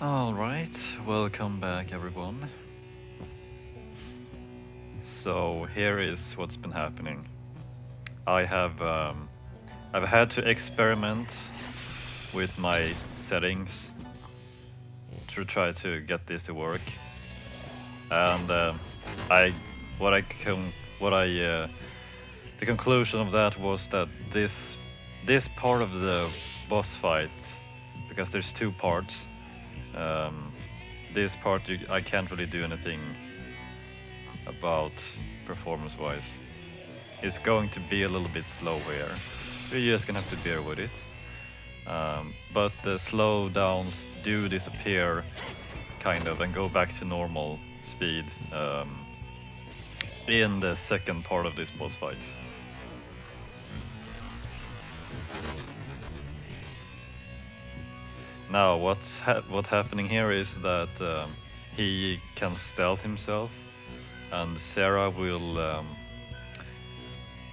Alright, welcome back everyone. So here is what's been happening. I've had to experiment with my settings to try to get this to work. And I what I con what I the conclusion of that was that this part of the boss fight, because there's two parts, this part I can't really do anything about performance-wise. It's going to be a little bit slow here. You're just gonna have to bear with it. But the slowdowns do disappear, kind of, and go back to normal speed in the second part of this boss fight. Now, what's happening here is that he can stealth himself, and Sarah will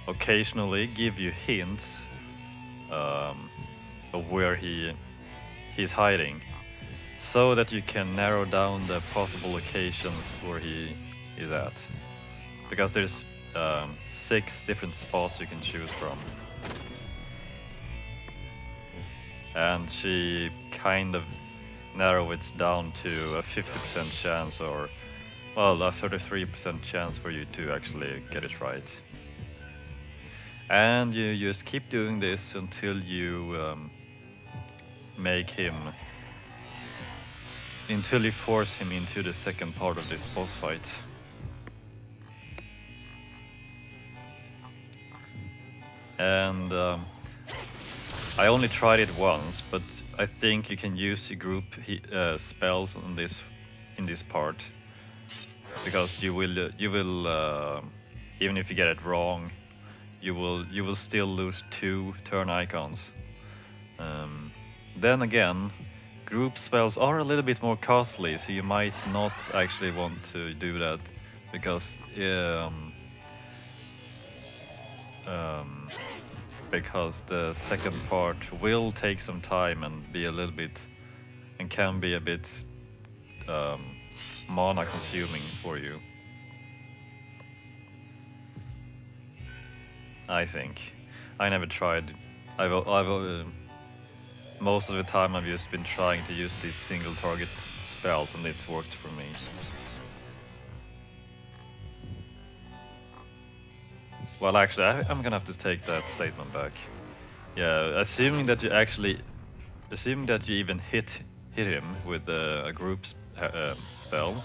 occasionally give you hints of where he's hiding, so that you can narrow down the possible locations where he is at. Because there's 6 different spots you can choose from. And she kind of narrows it down to a 50% chance, or, well, a 33% chance for you to actually get it right. And you just keep doing this until you until you force him into the second part of this boss fight. And I only tried it once, but I think you can use your group spells on in this part, because you will even if you get it wrong, you will still lose 2 turn icons. Then again, group spells are a little bit more costly, so you might not actually want to do that, because the second part will take some time and can be a bit mana consuming for you, I think. I never tried. Most of the time I've just been trying to use these single target spells, and it's worked for me. Well, actually, I'm gonna have to take that statement back. Yeah, assuming that you even hit him with a group spell,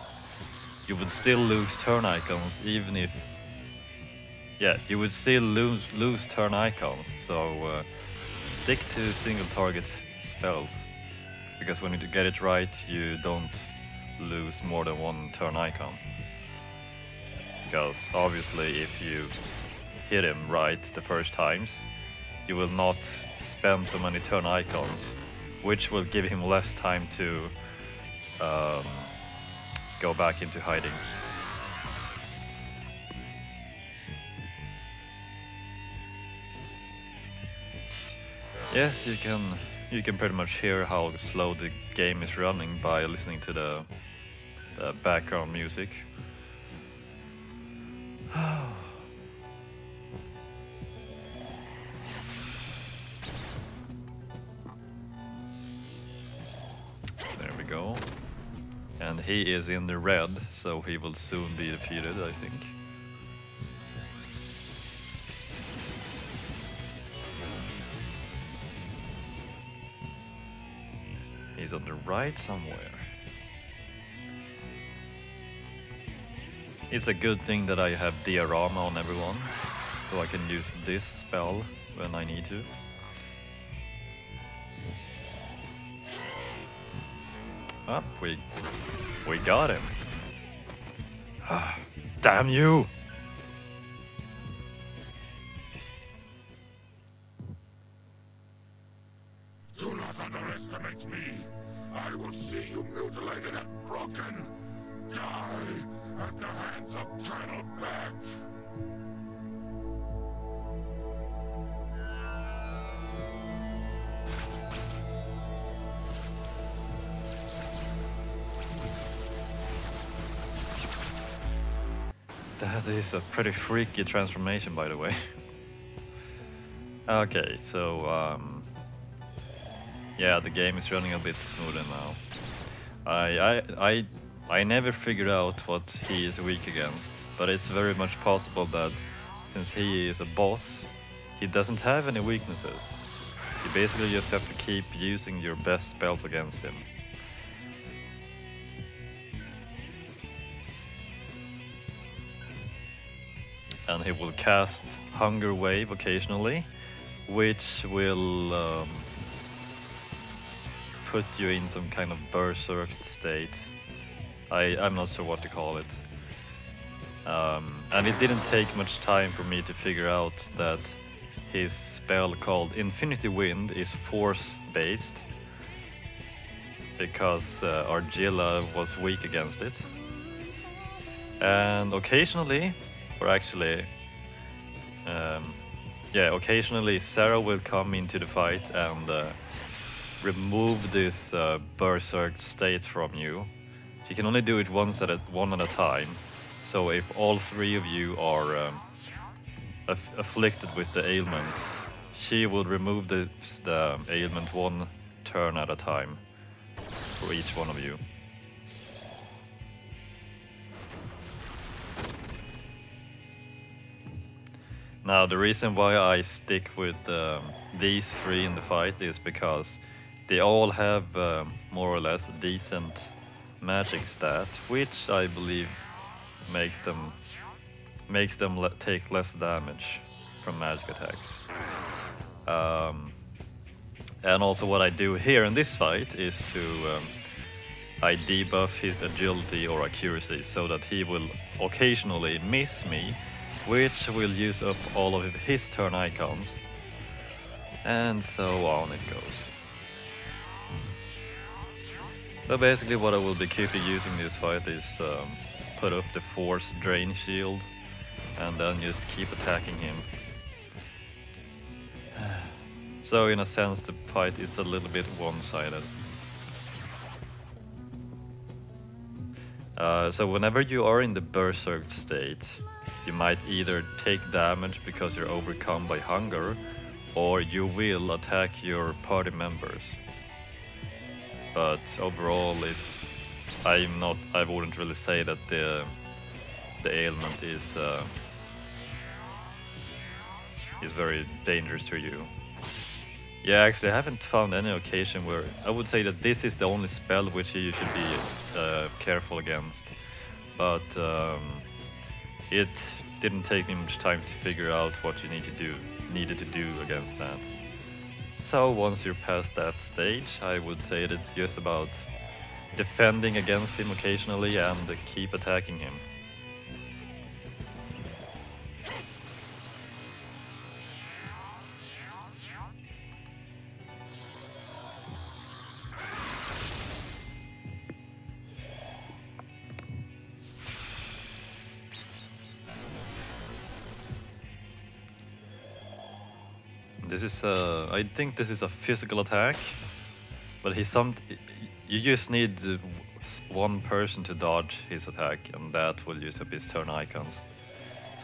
you would still lose turn icons, even if... Yeah, you would still lose turn icons, so stick to single target spells, because when you get it right, you don't lose more than 1 turn icon. Because obviously, if you hit him right the first times, you will not spend so many turn icons, which will give him less time to go back into hiding. Yes, you can pretty much hear how slow the game is running by listening to the background music. There we go. And he is in the red, so he will soon be defeated, I think. He's on the right somewhere. It's a good thing that I have diorama on everyone, so I can use this spell when I need to. Ah, we got him. Ah, damn you! Do not underestimate me. I will see you mutilated and broken. Die at the hands of Colonel Beck. That is a pretty freaky transformation, by the way. Okay, so yeah, the game is running a bit smoother now. I never figured out what he is weak against, but it's very much possible that since he is a boss, he doesn't have any weaknesses. You basically just have to keep using your best spells against him. And he will cast Hunger Wave occasionally, which will put you in some kind of berserk state. I'm not sure what to call it. And it didn't take much time for me to figure out that his spell called Infinity Wind is force based, because Argilla was weak against it. And occasionally, or actually, yeah, occasionally Sarah will come into the fight and remove this berserk state from you. She can only do it one at a time. So if all three of you are afflicted with the ailment, she will remove the ailment one turn at a time for each one of you. Now, the reason why I stick with these three in the fight is because they all have more or less a decent magic stat, which I believe makes them take less damage from magic attacks. And also what I do here in this fight is to I debuff his agility or accuracy so that he will occasionally miss me, which will use up all of his turn icons, and so on it goes. So basically what I will be keeping using this fight is put up the force drain shield and then just keep attacking him. So in a sense the fight is a little bit one-sided. So whenever you are in the berserk state, you might either take damage because you're overcome by hunger, or you will attack your party members. But overall, I wouldn't really say that the ailment is very dangerous to you. Yeah, actually, I haven't found any occasion where I would say that this is the only spell which you should be careful against. But it didn't take me much time to figure out what you needed to do against that. So once you're past that stage, I would say that it's just about defending against him occasionally and keep attacking him. This is I think this is a physical attack, but you just need one person to dodge his attack, and that will use up his turn icons.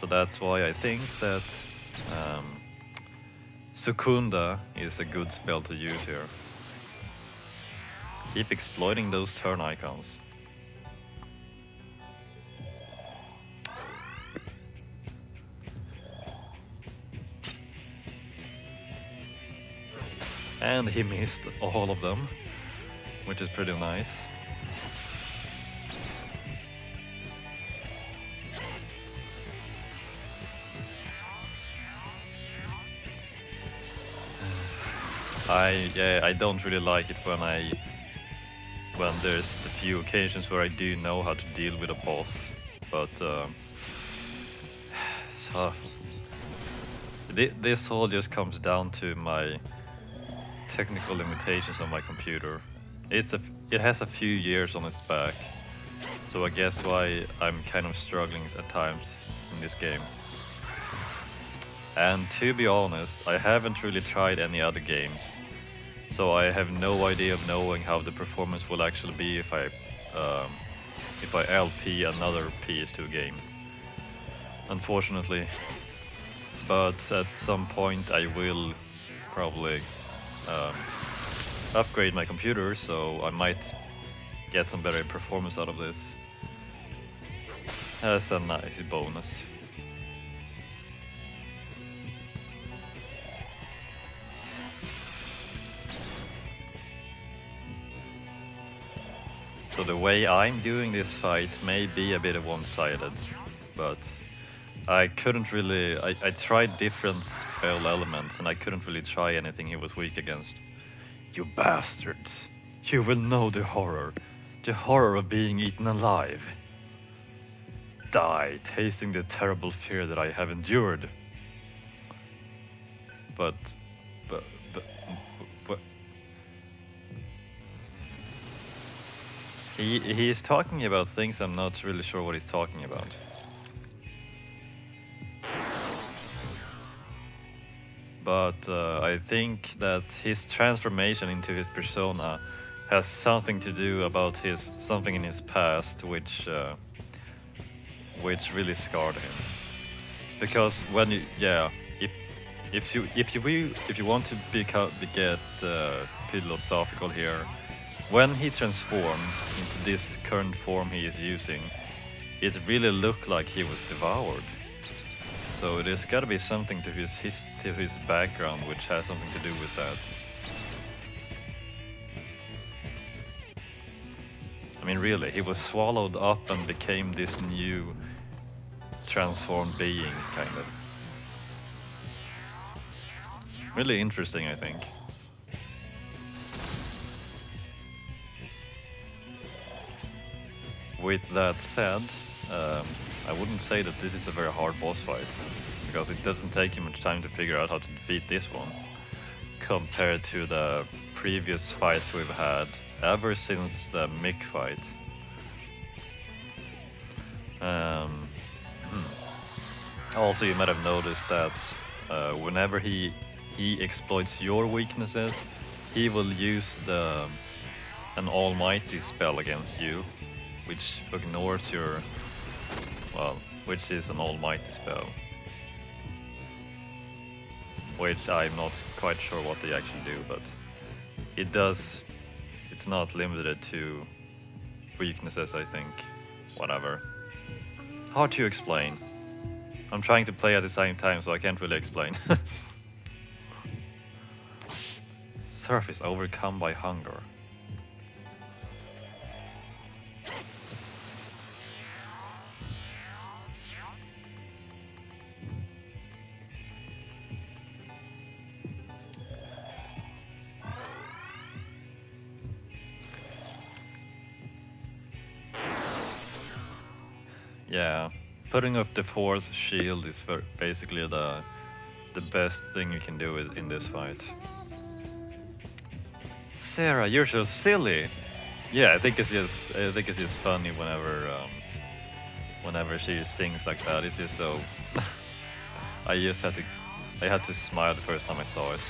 So that's why I think that Sukunda is a good spell to use here. Keep exploiting those turn icons. And he missed all of them, which is pretty nice. I don't really like it when there's the few occasions where I do know how to deal with a boss, but so this all just comes down to my technical limitations on my computer. It has a few years on its back, so I guess why I'm kind of struggling at times in this game. And to be honest, I haven't really tried any other games, so I have no idea of knowing how the performance will actually be if I LP another PS2 game. unfortunately. But at some point I will probably upgrade my computer, so I might get some better performance out of this. That's a nice bonus. So the way I'm doing this fight may be a bit of one-sided, but I couldn't really... I tried different spell elements and I couldn't really try anything he was weak against. You bastards! You will know the horror of being eaten alive. Die, tasting the terrible fear that I have endured. But... He's talking about things I'm not really sure what he's talking about. But I think that his transformation into his persona has something to do about something in his past which really scarred him. Because when you if you want to get philosophical here, when he transformed into this current form he is using, it really looked like he was devoured. So there's got to be something to his background which has something to do with that. I mean, really, he was swallowed up and became this new transformed being, kind of. Really interesting, I think. With that said, I wouldn't say that this is a very hard boss fight, because it doesn't take you much time to figure out how to defeat this one, compared to the previous fights we've had ever since the Mick fight. Also, you might have noticed that whenever he exploits your weaknesses, he will use an almighty spell against you, which ignores your, which is an almighty spell. Which I'm not quite sure what they actually do, but it does, it's not limited to weaknesses, I think. Whatever. Hard to explain. I'm trying to play at the same time, so I can't really explain. Surf is overcome by hunger. Yeah, putting up the force shield is basically the best thing you can do in this fight. Sarah, you're so silly. Yeah, I think it's just funny whenever she sings like that. It's just so. I had to smile the first time I saw it.